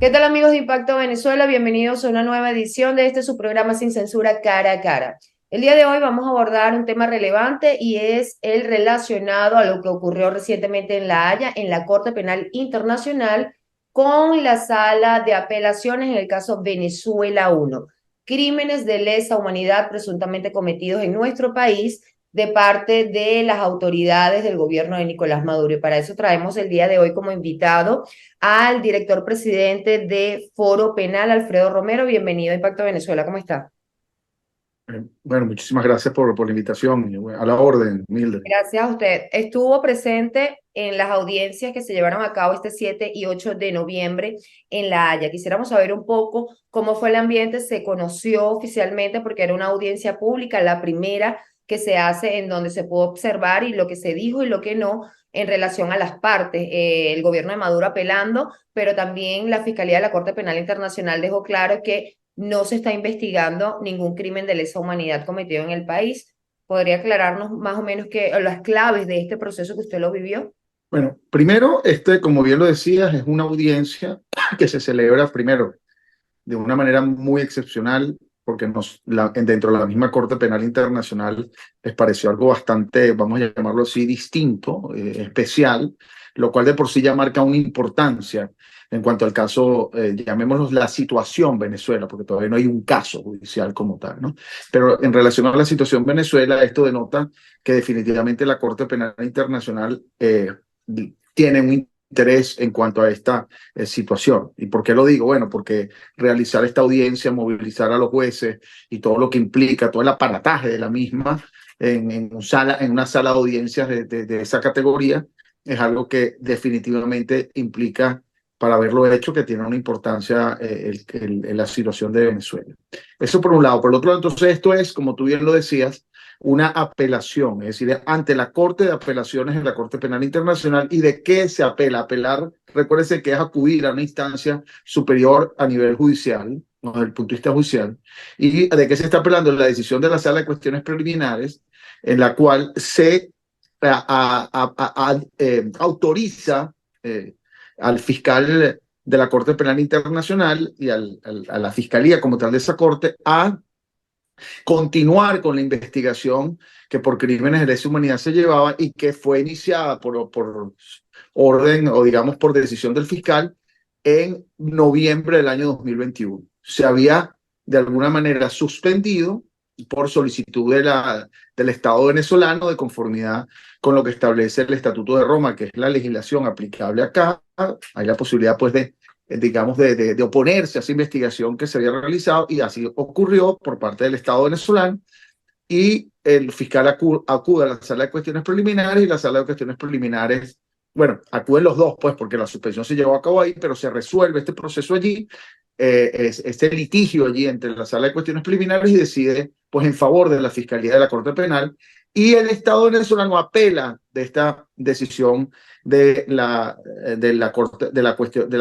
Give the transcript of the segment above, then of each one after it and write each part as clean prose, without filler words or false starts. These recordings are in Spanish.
¿Qué tal amigos de Impacto Venezuela? Bienvenidos a una nueva edición de este su programa Sin Censura Cara a Cara. El día de hoy vamos a abordar un tema relevante y es el relacionado a lo que ocurrió recientemente en La Haya, en la Corte Penal Internacional, con la Sala de Apelaciones en el caso Venezuela 1. Crímenes de lesa humanidad presuntamente cometidos en nuestro país de parte de las autoridades del gobierno de Nicolás Maduro. Y para eso traemos el día de hoy como invitado al director presidente de Foro Penal, Alfredo Romero. Bienvenido a Impacto Venezuela, ¿cómo está? Bueno, muchísimas gracias por la invitación. A la orden, Mildred. Gracias a usted. Estuvo presente en las audiencias que se llevaron a cabo este 7 y 8 de noviembre en La Haya. Quisiéramos saber un poco cómo fue el ambiente. Se conoció oficialmente porque era una audiencia pública, la primera que se hace en donde se pudo observar y lo que se dijo y lo que no en relación a las partes. El gobierno de Maduro apelando, pero también la Fiscalía de la Corte Penal Internacional dejó claro que no se está investigando ningún crimen de lesa humanidad cometido en el país. ¿Podría aclararnos más o menos las claves de este proceso que usted lo vivió? Bueno, primero, como bien lo decías, es una audiencia que se celebra primero de una manera muy excepcional, porque dentro de la misma Corte Penal Internacional les pareció algo bastante, vamos a llamarlo así, distinto, especial, lo cual de por sí ya marca una importancia en cuanto al caso, llamémoslo la situación Venezuela, porque todavía no hay un caso judicial como tal, ¿no? Pero en relación a la situación Venezuela, esto denota que definitivamente la Corte Penal Internacional tiene un interés en cuanto a esta situación. ¿Y por qué lo digo? Bueno, porque realizar esta audiencia, movilizar a los jueces y todo lo que implica, todo el aparataje de la misma en una sala de audiencias de esa categoría, es algo que definitivamente implica, para haberlo hecho, que tiene una importancia la situación de Venezuela. Eso por un lado. Por el otro lado, entonces, esto es, como tú bien lo decías, una apelación, es decir, ante la Corte de Apelaciones en la Corte Penal Internacional. ¿Y de qué se apela? Apelar, recuérdese que es acudir a una instancia superior a nivel judicial, ¿no? Desde el punto de vista judicial. ¿Y de qué se está apelando? La decisión de la Sala de Cuestiones Preliminares, en la cual se autoriza al fiscal de la Corte Penal Internacional y a la Fiscalía como tal de esa Corte a continuar con la investigación que por crímenes de lesa humanidad se llevaba y que fue iniciada por orden o digamos por decisión del fiscal en noviembre del año 2021. Se había de alguna manera suspendido por solicitud del Estado venezolano de conformidad con lo que establece el Estatuto de Roma, que es la legislación aplicable acá. Hay la posibilidad pues digamos, de oponerse a esa investigación que se había realizado, y así ocurrió por parte del Estado venezolano, y el fiscal acude a la sala de cuestiones preliminares, y la sala de cuestiones preliminares, bueno, acuden los dos, pues, porque la suspensión se llevó a cabo ahí, pero se resuelve este proceso allí, este litigio allí entre la sala de cuestiones preliminares, y decide, pues, en favor de la Fiscalía de la Corte Penal, y el Estado venezolano apela de esta decisión de la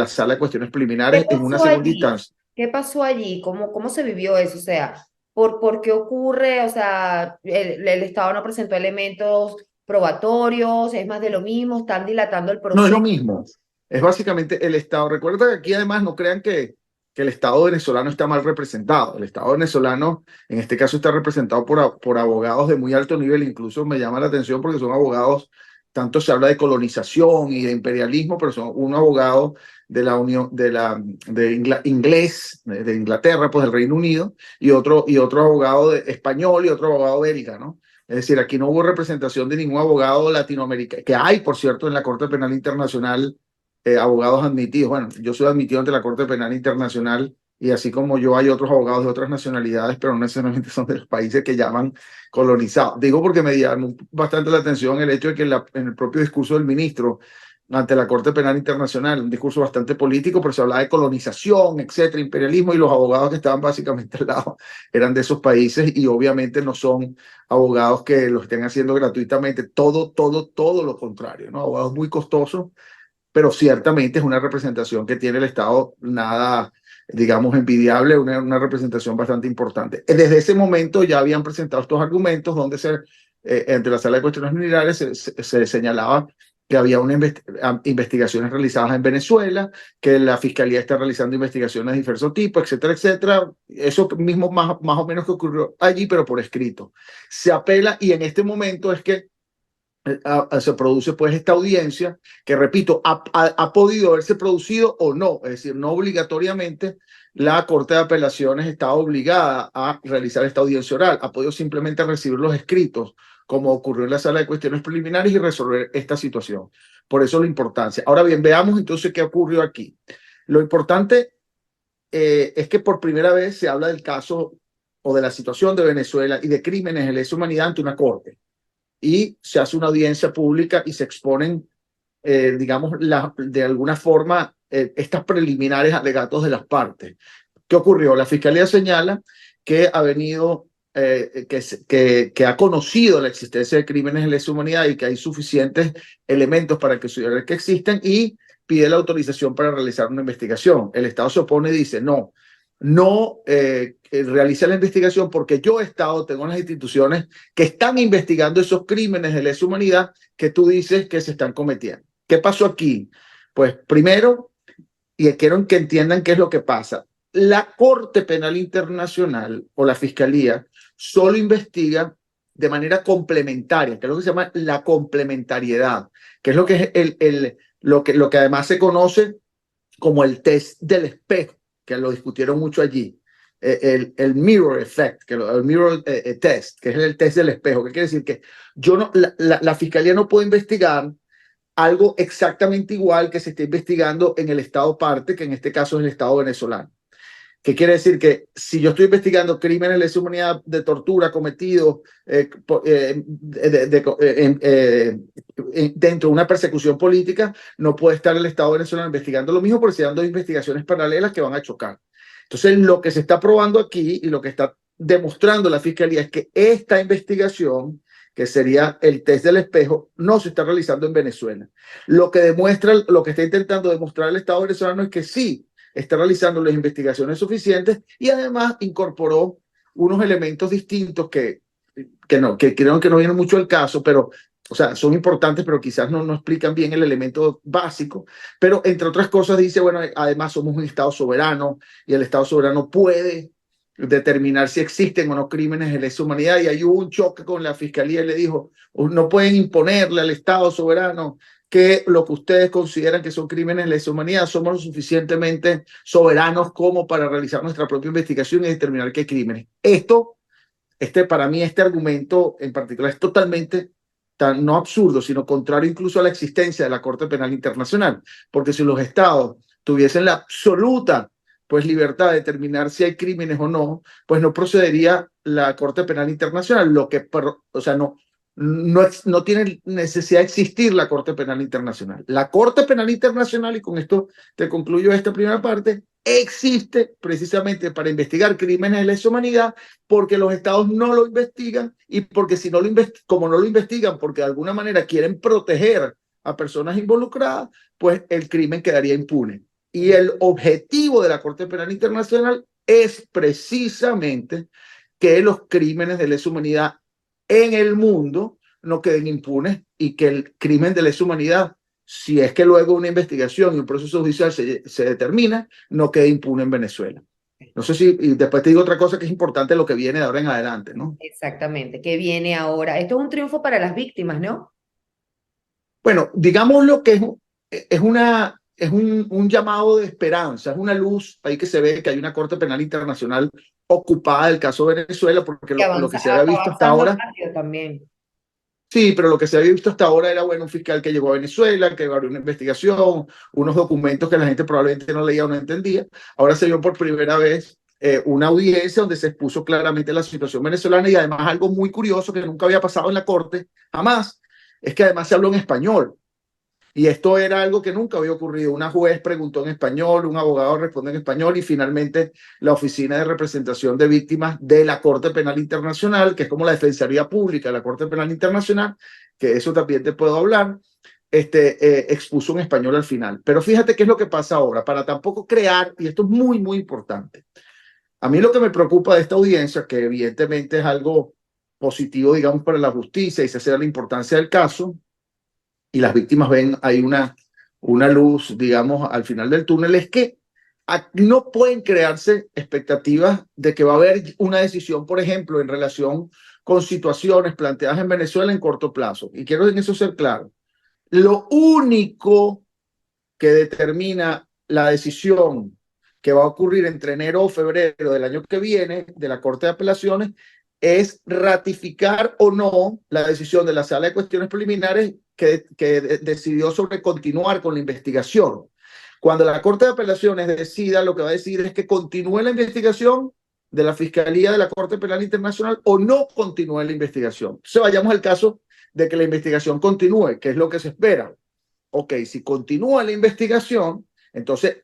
sala de cuestiones ¿Qué preliminares en una pasó segunda allí? instancia. ¿Qué pasó allí? ¿Cómo se vivió eso? O sea, ¿por qué ocurre? O sea, el Estado no presentó elementos probatorios, es más de lo mismo, están dilatando el No es lo proceso. mismo. Es básicamente el Estado. Recuerda que aquí además no crean que el Estado venezolano está mal representado. El Estado venezolano, en este caso, está representado por abogados de muy alto nivel. Incluso me llama la atención porque son abogados, tanto se habla de colonización y de imperialismo, pero son un abogado de la Unión, inglés, de Inglaterra, pues del Reino Unido, y otro abogado español y otro abogado belga, ¿no? Es decir, aquí no hubo representación de ningún abogado latinoamericano, que hay, por cierto, en la Corte Penal Internacional, abogados admitidos. Bueno, yo soy admitido ante la Corte Penal Internacional, y así como yo hay otros abogados de otras nacionalidades, pero no necesariamente son de los países que llaman colonizados. Digo porque me llamó bastante la atención el hecho de que en el propio discurso del ministro ante la Corte Penal Internacional, un discurso bastante político, pero se hablaba de colonización, etcétera, imperialismo, y los abogados que estaban básicamente al lado eran de esos países, y obviamente no son abogados que lo estén haciendo gratuitamente, todo lo contrario, ¿no? Abogados muy costosos, pero ciertamente es una representación que tiene el Estado nada, digamos, envidiable, una representación bastante importante. Desde ese momento ya habían presentado estos argumentos donde entre la sala de cuestiones generales se señalaba que había investigaciones realizadas en Venezuela, que la fiscalía está realizando investigaciones de diversos tipos, etcétera, etcétera. Eso mismo más o menos que ocurrió allí, pero por escrito. Se apela y en este momento es que se produce pues esta audiencia que, repito, ha podido haberse producido o no, es decir, no obligatoriamente la Corte de Apelaciones está obligada a realizar esta audiencia oral, ha podido simplemente recibir los escritos, como ocurrió en la sala de cuestiones preliminares, y resolver esta situación. Por eso la importancia. Ahora bien, veamos entonces qué ocurrió aquí. Lo importante es que por primera vez se habla del caso o de la situación de Venezuela y de crímenes de lesa humanidad ante una corte y se hace una audiencia pública y se exponen, digamos, de alguna forma, estas preliminares alegatos de las partes. ¿Qué ocurrió? La Fiscalía señala que ha venido, que ha conocido la existencia de crímenes de lesa humanidad y que hay suficientes elementos para que considerar que existen y pide la autorización para realizar una investigación. El Estado se opone y dice, no realiza la investigación porque yo Estado tengo unas instituciones que están investigando esos crímenes de lesa humanidad que tú dices que se están cometiendo. ¿Qué pasó aquí? Pues primero, y quiero que entiendan qué es lo que pasa, la Corte Penal Internacional o la Fiscalía solo investiga de manera complementaria, que es lo que se llama la complementariedad, que es lo que es lo que además se conoce como el test del espejo, que lo discutieron mucho allí, el mirror effect, el mirror test, que es el test del espejo, que quiere decir que yo no, la fiscalía no puede investigar algo exactamente igual que se está investigando en el estado parte, que en este caso es el estado venezolano. ¿Qué quiere decir? Que si yo estoy investigando crímenes de lesa humanidad de tortura cometidos dentro de una persecución política, no puede estar el Estado venezolano investigando lo mismo porque se dan dos investigaciones paralelas que van a chocar. Entonces, lo que se está probando aquí y lo que está demostrando la Fiscalía es que esta investigación, que sería el test del espejo, no se está realizando en Venezuela. Lo que demuestra, lo que está intentando demostrar el Estado venezolano es que sí, está realizando las investigaciones suficientes y además incorporó unos elementos distintos que creo que no vienen mucho al caso, pero, o sea, son importantes, pero quizás no explican bien el elemento básico. Pero, entre otras cosas, dice, bueno, además somos un Estado soberano y el Estado soberano puede determinar si existen o no crímenes de lesa humanidad. Y ahí hubo un choque con la Fiscalía y le dijo, no pueden imponerle al Estado soberano que lo que ustedes consideran que son crímenes de lesa humanidad, somos lo suficientemente soberanos como para realizar nuestra propia investigación y determinar qué crímenes. Para mí, este argumento en particular es totalmente no absurdo, sino contrario incluso a la existencia de la Corte Penal Internacional, porque si los estados tuviesen la absoluta pues libertad de determinar si hay crímenes o no, pues no procedería la Corte Penal Internacional, o sea, no tiene necesidad de existir la Corte Penal Internacional. La Corte Penal Internacional, y con esto te concluyo esta primera parte, existe precisamente para investigar crímenes de lesa humanidad porque los estados no lo investigan y porque si no como no lo investigan porque de alguna manera quieren proteger a personas involucradas, pues el crimen quedaría impune. Y el objetivo de la Corte Penal Internacional es precisamente que los crímenes de lesa humanidad en el mundo no queden impunes y que el crimen de lesa humanidad, si es que luego una investigación y un proceso judicial se determina, no quede impune en Venezuela. No sé si, y después te digo otra cosa que es importante lo que viene de ahora en adelante, ¿no? Exactamente, ¿qué viene ahora? Esto es un triunfo para las víctimas, ¿no? Bueno, digamos lo que es un llamado de esperanza, es una luz ahí que se ve que hay una Corte Penal Internacional ocupada del caso de Venezuela, porque lo que se había visto hasta avanzando ahora. rápido también. Sí, pero lo que se había visto hasta ahora era, bueno, un fiscal que llegó a Venezuela, que abrió una investigación, unos documentos que la gente probablemente no leía o no entendía. Ahora se vio por primera vez una audiencia donde se expuso claramente la situación venezolana y además algo muy curioso que nunca había pasado en la corte, jamás, es que además se habló en español. Y esto era algo que nunca había ocurrido. Una juez preguntó en español, un abogado responde en español y finalmente la Oficina de Representación de Víctimas de la Corte Penal Internacional, que es como la Defensoría Pública de la Corte Penal Internacional, que eso también te puedo hablar, expuso en español al final. Pero fíjate qué es lo que pasa ahora, para tampoco crear, y esto es muy, muy importante. A mí lo que me preocupa de esta audiencia, que evidentemente es algo positivo, digamos, para la justicia y se hace la importancia del caso, y las víctimas ven hay una luz, digamos, al final del túnel, es que no pueden crearse expectativas de que va a haber una decisión, por ejemplo, en relación con situaciones planteadas en Venezuela en corto plazo. Y quiero en eso ser claro. Lo único que determina la decisión que va a ocurrir entre enero o febrero del año que viene de la Corte de Apelaciones es ratificar o no la decisión de la Sala de Cuestiones Preliminares que decidió sobre continuar con la investigación. Cuando la Corte de Apelaciones decida, lo que va a decir es que continúe la investigación de la Fiscalía de la Corte Penal Internacional o no continúe la investigación. Entonces vayamos al caso de que la investigación continúe, que es lo que se espera. Ok, si continúa la investigación, entonces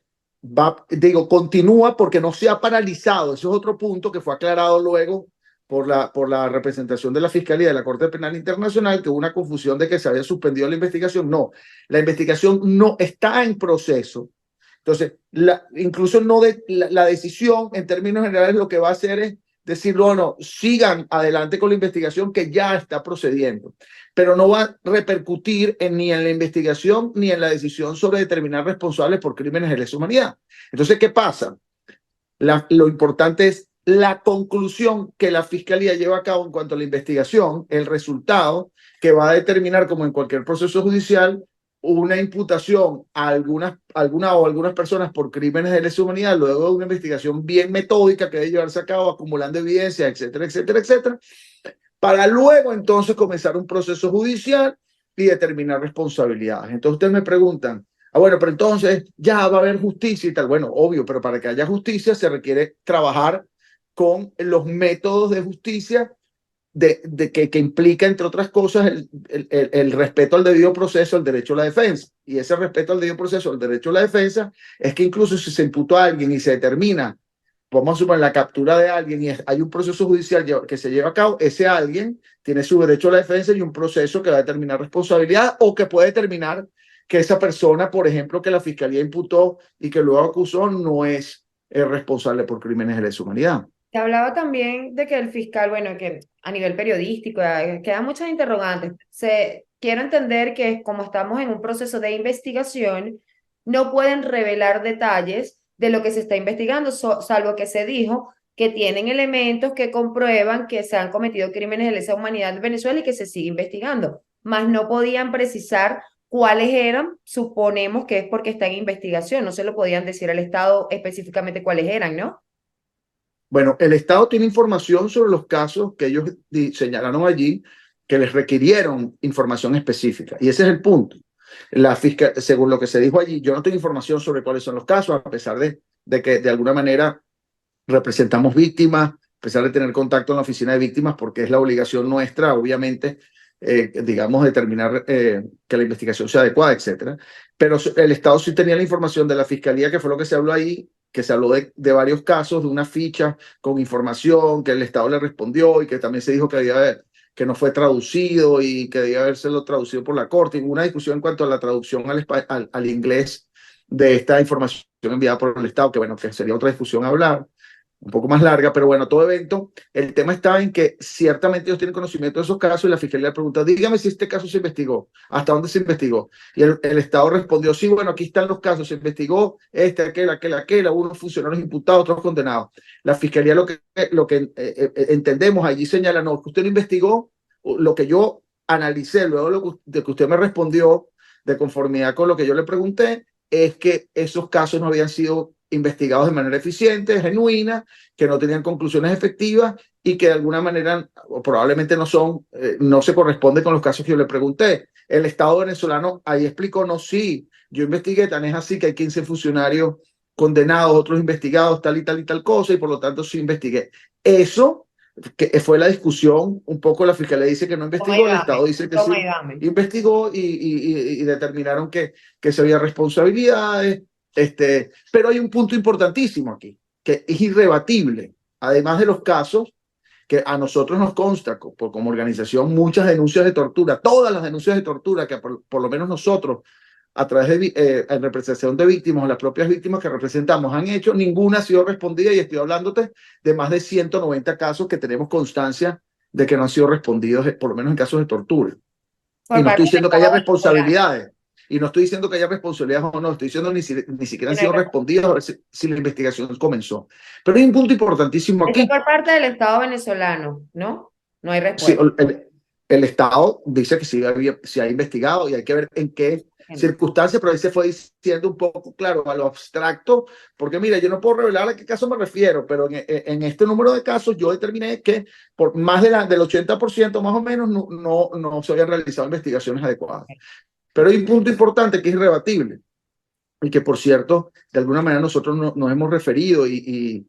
continúa porque no se ha paralizado. Ese es otro punto que fue aclarado luego por la representación de la Fiscalía de la Corte Penal Internacional, que hubo una confusión de que se había suspendido la investigación. No, la investigación no está en proceso. Entonces, incluso no la decisión en términos generales lo que va a hacer es decir, no, sigan adelante con la investigación que ya está procediendo, pero no va a repercutir ni en la investigación ni en la decisión sobre determinar responsables por crímenes de lesa humanidad. Entonces, ¿qué pasa? Lo importante es la conclusión que la Fiscalía lleva a cabo en cuanto a la investigación, el resultado que va a determinar, como en cualquier proceso judicial, una imputación a algunas personas por crímenes de lesa humanidad, luego de una investigación bien metódica que debe llevarse a cabo, acumulando evidencia, etcétera, etcétera, etcétera, para luego entonces comenzar un proceso judicial y determinar responsabilidades. Entonces ustedes me preguntan, bueno, pero entonces ya va a haber justicia y tal. Bueno, obvio, pero para que haya justicia se requiere trabajar con los métodos de justicia que implica, entre otras cosas, el respeto al debido proceso, el derecho a la defensa. Y ese respeto al debido proceso, el derecho a la defensa, es que incluso si se imputó a alguien y se determina, vamos a suponer, la captura de alguien y hay un proceso judicial que se lleva a cabo, ese alguien tiene su derecho a la defensa y un proceso que va a determinar responsabilidad o que puede determinar que esa persona, por ejemplo, que la fiscalía imputó y que luego acusó, no es responsable por crímenes de lesa humanidad. Se hablaba también de que el fiscal, bueno, que a nivel periodístico quedan muchas interrogantes. Quiero entender que como estamos en un proceso de investigación, no pueden revelar detalles de lo que se está investigando, salvo que se dijo que tienen elementos que comprueban que se han cometido crímenes de lesa humanidad en Venezuela y que se sigue investigando, mas no podían precisar cuáles eran, suponemos que es porque está en investigación, no se lo podían decir al Estado específicamente cuáles eran, ¿no? Bueno, el Estado tiene información sobre los casos que ellos señalaron allí que les requirieron información específica. Y ese es el punto. Según lo que se dijo allí, yo no tengo información sobre cuáles son los casos, a pesar de que de alguna manera representamos víctimas, a pesar de tener contacto en la oficina de víctimas, porque es la obligación nuestra, obviamente, digamos, determinar que la investigación sea adecuada, etcétera. Pero el Estado sí tenía la información de la Fiscalía, que fue lo que se habló ahí, que se habló de varios casos, de una ficha con información que el Estado le respondió y que también se dijo que no fue traducido y que debía habérselo traducido por la Corte. Y hubo una discusión en cuanto a la traducción al inglés de esta información enviada por el Estado, que bueno, que sería otra discusión a hablar, un poco más larga, pero bueno, todo evento, el tema está en que ciertamente ellos tienen conocimiento de esos casos y la Fiscalía le pregunta, dígame si este caso se investigó, ¿hasta dónde se investigó? Y el Estado respondió, sí, bueno, aquí están los casos, se investigó aquel, unos funcionarios imputados, otros condenados. La Fiscalía lo que entendemos allí señala, no, que usted no investigó, lo que yo analicé luego de que usted me respondió de conformidad con lo que yo le pregunté, es que esos casos no habían sido investigados de manera eficiente, genuina, que no tenían conclusiones efectivas y que de alguna manera o probablemente no se corresponde con los casos que yo le pregunté. El Estado venezolano ahí explicó, no, sí, yo investigué, tan es así que hay 15 funcionarios condenados, otros investigados, tal y tal y tal cosa, y por lo tanto sí investigué. Eso, que fue la discusión, un poco la Fiscalía dice que no investigó, el Estado dice que sí investigó y determinaron que se había responsabilidades. Pero hay un punto importantísimo aquí, que es irrebatible. Además de los casos que a nosotros nos consta como organización, muchas denuncias de tortura, todas las denuncias de tortura que por lo menos nosotros, a través en representación de víctimas, o las propias víctimas que representamos han hecho, ninguna ha sido respondida y estoy hablándote de más de 190 casos que tenemos constancia de que no han sido respondidos, por lo menos en casos de tortura. Y por no estoy parte del diciendo que haya Estado venezolano. responsabilidades. Y no estoy diciendo que haya responsabilidades o no. Estoy diciendo ni siquiera Que han no hay sido respondidas a ver si la investigación comenzó. Pero hay un punto importantísimo Eso es aquí. por parte del Estado venezolano, ¿no? No hay Sí, respuesta. el Estado dice que sí ha investigado y hay que ver en qué Bueno, circunstancias, pero ahí se fue diciendo un poco, claro, a lo abstracto, porque mira, yo no puedo revelar a qué caso me refiero, pero en este número de casos yo determiné que por más del 80% más o menos no se habían realizado investigaciones adecuadas. Pero hay un punto importante que es irrebatible y que, por cierto, de alguna manera nosotros nos hemos referido y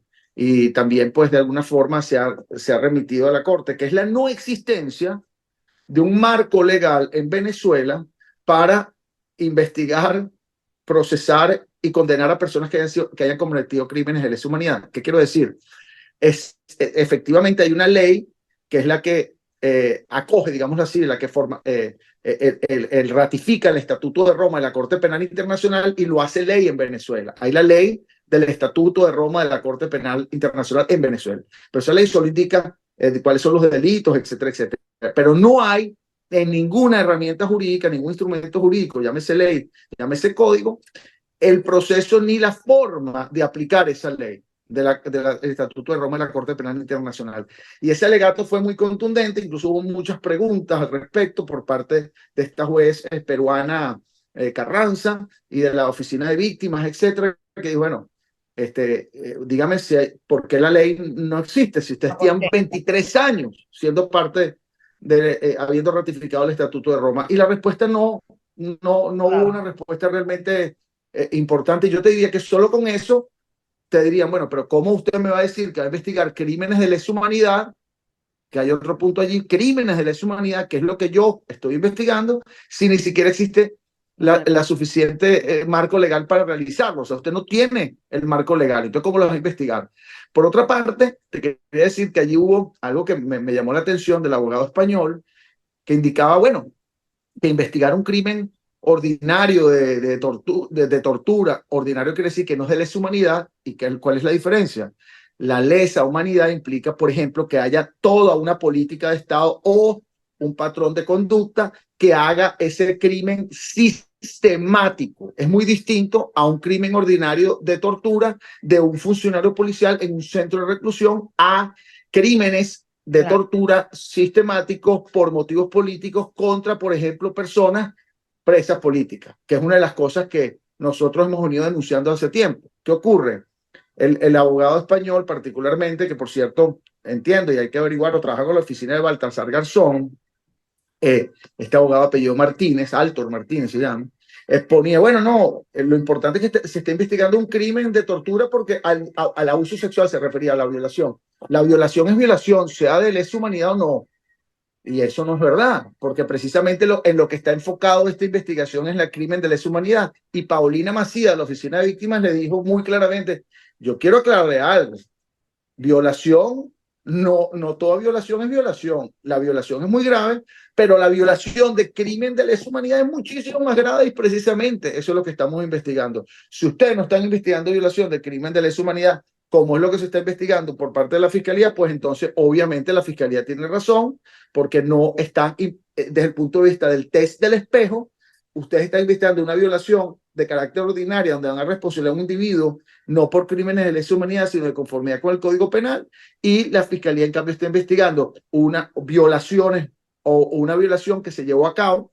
también, pues, de alguna forma se ha remitido a la Corte, que es la no existencia de un marco legal en Venezuela para investigar, procesar y condenar a personas que hayan cometido crímenes de lesa humanidad. ¿Qué quiero decir? Efectivamente hay una ley que es la que acoge, digamos así, la que forma, ratifica el Estatuto de Roma de la Corte Penal Internacional y lo hace ley en Venezuela. Hay la ley del Estatuto de Roma de la Corte Penal Internacional en Venezuela. Pero esa ley solo indica cuáles son los delitos, etcétera, etcétera. Pero no hay en ninguna herramienta jurídica, ningún instrumento jurídico, llámese ley, llámese código, el proceso ni la forma de aplicar esa ley del Estatuto de Roma de la Corte Penal Internacional. Y ese alegato fue muy contundente, incluso hubo muchas preguntas al respecto por parte de esta juez peruana Carranza y de la Oficina de Víctimas, etcétera, que dijo, bueno, dígame por qué la ley no existe, si ustedes tienen 23 años siendo parte habiendo ratificado el Estatuto de Roma. Y la respuesta no hubo una respuesta realmente importante. Yo te diría que solo con eso te dirían, bueno, pero ¿cómo usted me va a decir que va a investigar crímenes de lesa humanidad? Que hay otro punto allí, crímenes de lesa humanidad, que es lo que yo estoy investigando, si ni siquiera existe la suficiente marco legal para realizarlo. O sea, usted no tiene el marco legal. Entonces, ¿cómo lo vas a investigar? Por otra parte, te quería decir que allí hubo algo que me llamó la atención del abogado español, que indicaba, bueno, que investigar un crimen ordinario de tortura, ordinario quiere decir que no es de lesa humanidad, y ¿cuál es la diferencia? La lesa humanidad implica, por ejemplo, que haya toda una política de Estado o un patrón de conducta que haga ese crimen sistemático. Es muy distinto a un crimen ordinario de tortura de un funcionario policial en un centro de reclusión a crímenes de tortura sistemáticos por motivos políticos contra, por ejemplo, personas presas políticas, que es una de las cosas que nosotros hemos venido denunciando hace tiempo. ¿Qué ocurre? El abogado español particularmente, que por cierto entiendo y hay que averiguar, o trabaja con la oficina de Baltasar Garzón, este abogado apellido Martínez, Altor Martínez se llama, exponía, bueno, no, lo importante es que se está investigando un crimen de tortura porque al abuso sexual se refería a la violación. La violación es violación, sea de lesa humanidad o no. Y eso no es verdad, porque precisamente en lo que está enfocado esta investigación es el crimen de lesa humanidad. Y Paulina Macías, de la Oficina de Víctimas, le dijo muy claramente, yo quiero aclararle algo, violación, no toda violación es violación. La violación es muy grave, pero la violación de crimen de lesa humanidad es muchísimo más grave y precisamente eso es lo que estamos investigando. Si ustedes no están investigando violación de crimen de lesa humanidad, como es lo que se está investigando por parte de la Fiscalía, pues entonces obviamente la Fiscalía tiene razón porque no están, desde el punto de vista del test del espejo, ustedes están investigando una violación de carácter ordinario donde van a responsabilizar a un individuo no por crímenes de lesa humanidad, sino de conformidad con el Código Penal, y la Fiscalía en cambio está investigando violaciones o una violación que se llevó a cabo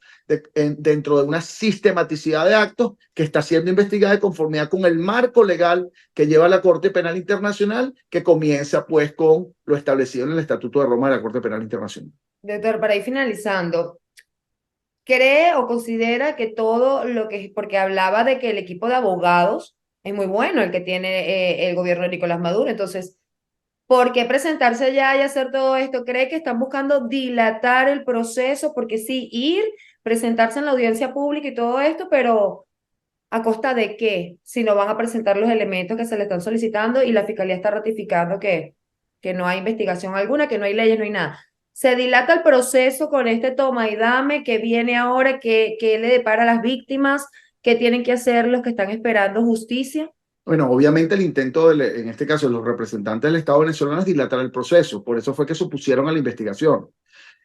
dentro de una sistematicidad de actos que está siendo investigada de conformidad con el marco legal que lleva la Corte Penal Internacional, que comienza pues con lo establecido en el Estatuto de Roma de la Corte Penal Internacional. Doctor, para ir finalizando, ¿cree o considera que todo lo que, porque hablaba de que el equipo de abogados es muy bueno, el que tiene el gobierno de Nicolás Maduro? Entonces, ¿por qué presentarse allá y hacer todo esto? ¿Cree que están buscando dilatar el proceso? Porque sí, ir, presentarse en la audiencia pública y todo esto, pero ¿a costa de qué? Si no van a presentar los elementos que se le están solicitando y la fiscalía está ratificando que no hay investigación alguna, que no hay leyes, no hay nada. Se dilata el proceso con este toma y dame que viene ahora, que le depara a las víctimas, que tienen que hacer los que están esperando justicia. Bueno, obviamente el intento, en este caso, de los representantes del Estado venezolano es dilatar el proceso. Por eso fue que se opusieron a la investigación.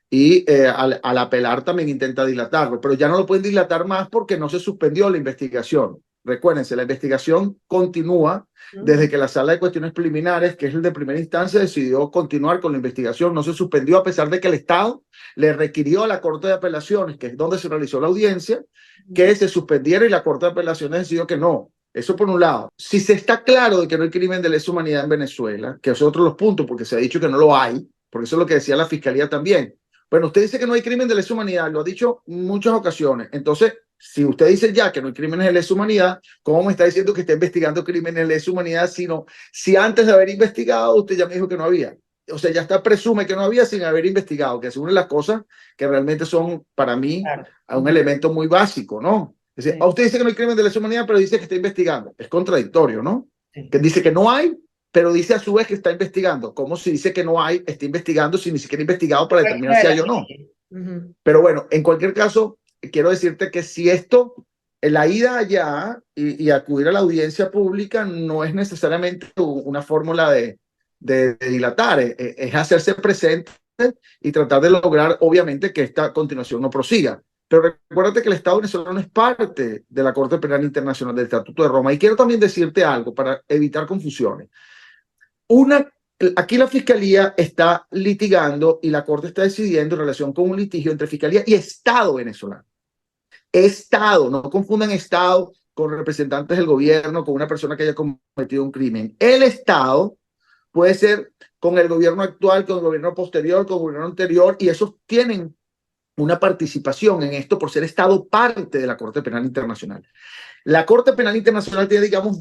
y al apelar también intenta dilatarlo, pero ya no lo pueden dilatar más porque no se suspendió la investigación. Recuérdense, la investigación continúa desde que la Sala de Cuestiones Preliminares, que es el de primera instancia, decidió continuar con la investigación. No se suspendió a pesar de que el Estado le requirió a la Corte de Apelaciones, que es donde se realizó la audiencia, que se suspendiera, y la Corte de Apelaciones decidió que no. Eso por un lado. Si se está claro de que no hay crimen de lesa humanidad en Venezuela, que es otro de los puntos, porque se ha dicho que no lo hay, porque eso es lo que decía la Fiscalía también. Bueno, usted dice que no hay crimen de lesa humanidad, lo ha dicho en muchas ocasiones. Entonces, si usted dice ya que no hay crímenes de lesa humanidad, ¿cómo me está diciendo que está investigando crímenes de lesa humanidad si antes de haber investigado usted ya me dijo que no había? O sea, ya está presume que no había sin haber investigado, que es una de las cosas que realmente son para mí Claro. un elemento muy básico, ¿no? Es decir, Sí, usted dice que no hay crimen de lesa humanidad, pero dice que está investigando. Es contradictorio, ¿no? sí. Que dice que no hay, pero dice a su vez que está investigando. ¿Cómo si dice que no hay, está investigando si ni siquiera ha investigado para determinar si hay o no? Pero bueno, en cualquier caso, quiero decirte que si esto, la ida allá y acudir a la audiencia pública no es necesariamente una fórmula de dilatar, es hacerse presente y tratar de lograr, obviamente, que esta continuación no prosiga. Pero recuérdate que el Estado venezolano es parte de la Corte Penal Internacional del Estatuto de Roma. Y quiero también decirte algo para evitar confusiones. Una, aquí la Fiscalía está litigando y la Corte está decidiendo en relación con un litigio entre Fiscalía y Estado venezolano. Estado, no confundan Estado con representantes del gobierno, con una persona que haya cometido un crimen. El Estado puede ser con el gobierno actual, con el gobierno posterior, con el gobierno anterior, y esos tienen una participación en esto por ser Estado parte de la Corte Penal Internacional. La Corte Penal Internacional tiene, digamos,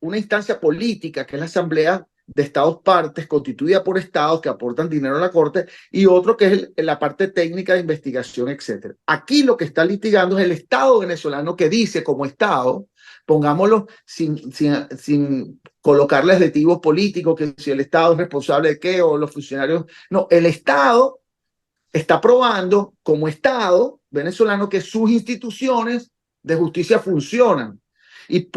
una instancia política, que es la Asamblea de Estados Partes, constituida por estados que aportan dinero a la Corte, y otro que es la parte técnica de investigación, etc. Aquí lo que está litigando es el Estado venezolano, que dice como Estado, pongámoslo sin colocarle adjetivos políticos, que si el Estado es responsable de qué, o los funcionarios. No, el Estado está probando como Estado venezolano que sus instituciones de justicia funcionan. Y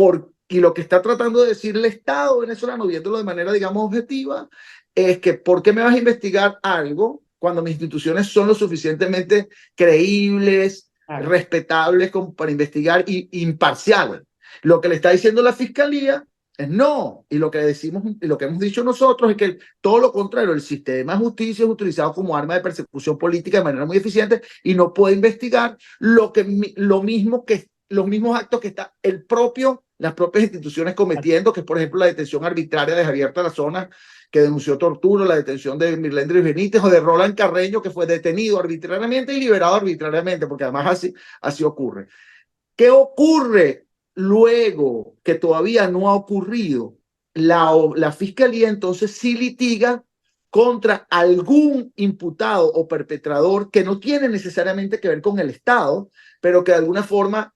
lo que está tratando de decir el Estado venezolano, viéndolo de manera, digamos, objetiva, es que ¿por qué me vas a investigar algo cuando mis instituciones son lo suficientemente creíbles, Claro. respetables para investigar y imparciales? Lo que le está diciendo la Fiscalía es no. Y lo que decimos y lo que hemos dicho nosotros es que todo lo contrario, el sistema de justicia es utilizado como arma de persecución política de manera muy eficiente y no puede investigar lo mismo que los mismos actos que está las propias instituciones cometiendo, que es, por ejemplo, la detención arbitraria de Javier Tarazona, que denunció tortura, la detención de Mirlendris Benítez, o de Roland Carreño, que fue detenido arbitrariamente y liberado arbitrariamente, porque además así ocurre. ¿Qué ocurre luego que todavía no ha ocurrido? La Fiscalía entonces sí litiga contra algún imputado o perpetrador que no tiene necesariamente que ver con el Estado, pero que de alguna forma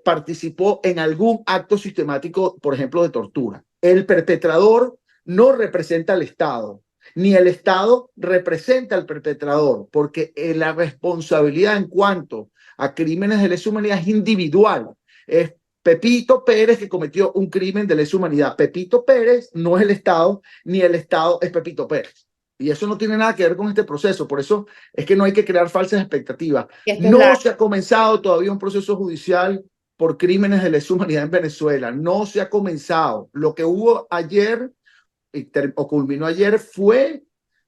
participó en algún acto sistemático, por ejemplo, de tortura. El perpetrador no representa al Estado, ni el Estado representa al perpetrador, porque la responsabilidad en cuanto a crímenes de lesa humanidad es individual. Es Pepito Pérez que cometió un crimen de lesa humanidad. Pepito Pérez no es el Estado, ni el Estado es Pepito Pérez. Y eso no tiene nada que ver con este proceso. Por eso es que no hay que crear falsas expectativas. No se ha comenzado todavía un proceso judicial por crímenes de lesa humanidad en Venezuela. No se ha comenzado. Lo que hubo ayer o culminó ayer fue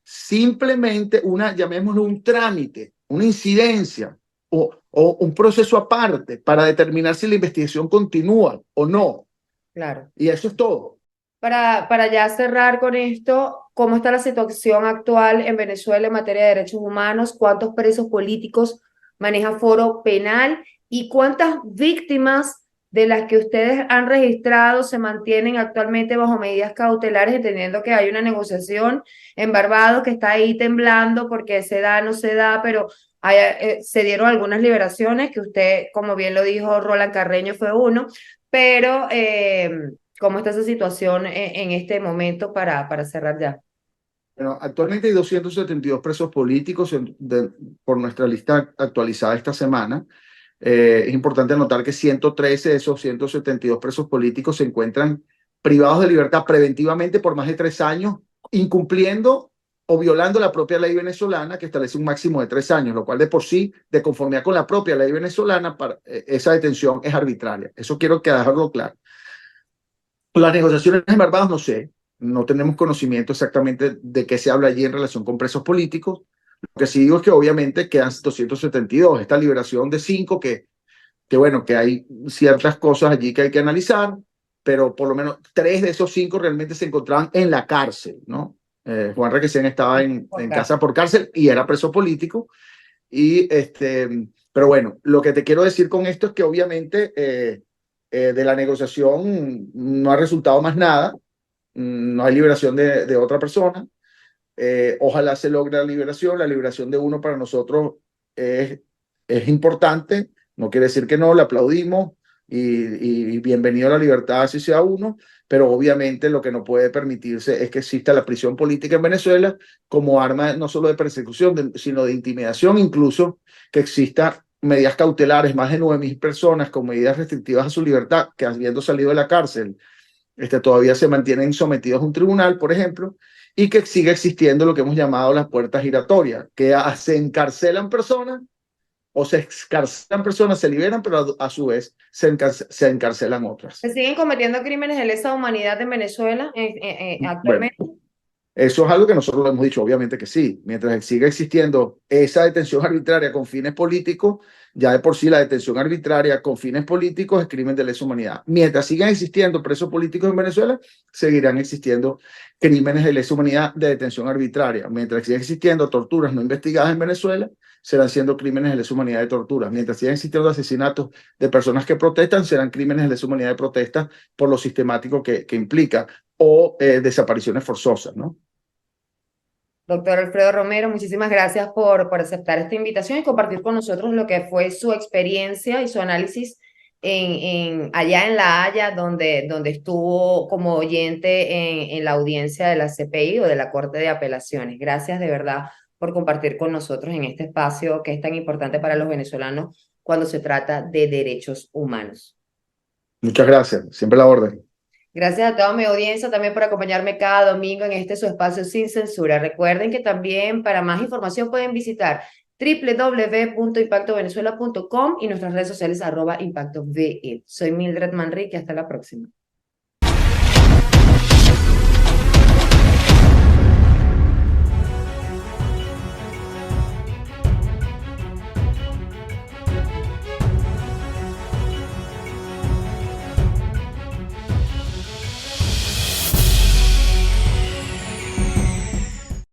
simplemente llamémoslo un trámite, una incidencia o un proceso aparte para determinar si la investigación continúa o no. Claro. Y eso es todo. Para ya cerrar con esto, ¿cómo está la situación actual en Venezuela en materia de derechos humanos? ¿Cuántos presos políticos maneja Foro Penal? ¿Y cuántas víctimas de las que ustedes han registrado se mantienen actualmente bajo medidas cautelares, entendiendo que hay una negociación en Barbados que está ahí temblando porque se da, no se da, pero se dieron algunas liberaciones, que usted, como bien lo dijo, Roland Carreño fue uno, pero ¿cómo está esa situación en este momento para cerrar ya? Bueno, actualmente hay 272 presos políticos por nuestra lista actualizada esta semana. Es importante anotar que 113 de esos 172 presos políticos se encuentran privados de libertad preventivamente por más de 3 años, incumpliendo o violando la propia ley venezolana que establece un máximo de 3 años, lo cual de por sí, de conformidad con la propia ley venezolana, esa detención es arbitraria. Eso quiero que dejarlo claro. Las negociaciones en Barbados, no sé, no tenemos conocimiento exactamente de qué se habla allí en relación con presos políticos. Lo que sí digo es que obviamente quedan 272, esta liberación de 5 que bueno, que hay ciertas cosas allí que hay que analizar, pero por lo menos 3 de esos 5 realmente se encontraban en la cárcel, ¿no? Juan Requesén estaba en casa por cárcel y era preso político. Pero bueno, lo que te quiero decir con esto es que obviamente de la negociación no ha resultado más nada, no hay liberación de otra persona. Ojalá se logre la liberación de uno para nosotros es, es importante, no quiere decir que no, le aplaudimos y bienvenido a la libertad si sea uno, pero obviamente lo que no puede permitirse es que exista la prisión política en Venezuela como arma no solo de persecución, sino de intimidación, incluso que exista medidas cautelares, más de 9.000 personas con medidas restrictivas a su libertad, que habiendo salido de la cárcel todavía se mantienen sometidos a un tribunal, por ejemplo, y que sigue existiendo lo que hemos llamado las puertas giratorias, que se encarcelan personas o se excarcelan personas, se liberan, pero a su vez se encarcelan ¿Se otras. siguen cometiendo crímenes de lesa humanidad en Venezuela Bueno, actualmente? eso es algo que nosotros lo hemos dicho, obviamente que sí. Mientras siga existiendo esa detención arbitraria con fines políticos, ya de por sí la detención arbitraria con fines políticos es crimen de lesa humanidad. Mientras sigan existiendo presos políticos en Venezuela, seguirán existiendo crímenes de lesa humanidad de detención arbitraria. Mientras sigan existiendo torturas no investigadas en Venezuela, serán siendo crímenes de lesa humanidad de tortura. Mientras sigan existiendo asesinatos de personas que protestan, serán crímenes de lesa humanidad de protesta por lo sistemático que implica o desapariciones forzosas, ¿no? Doctor Alfredo Romero, muchísimas gracias por aceptar esta invitación y compartir con nosotros lo que fue su experiencia y su análisis allá en La Haya, donde estuvo como oyente en la audiencia de la CPI o de la Corte de Apelaciones. Gracias de verdad por compartir con nosotros en este espacio que es tan importante para los venezolanos cuando se trata de derechos humanos. Muchas gracias, siempre la orden. Gracias a toda mi audiencia también por acompañarme cada domingo en este su espacio sin censura. Recuerden que también para más información pueden visitar www.impactovenezuela.com y nuestras redes sociales @impactove. Soy Mildred Manrique, hasta la próxima.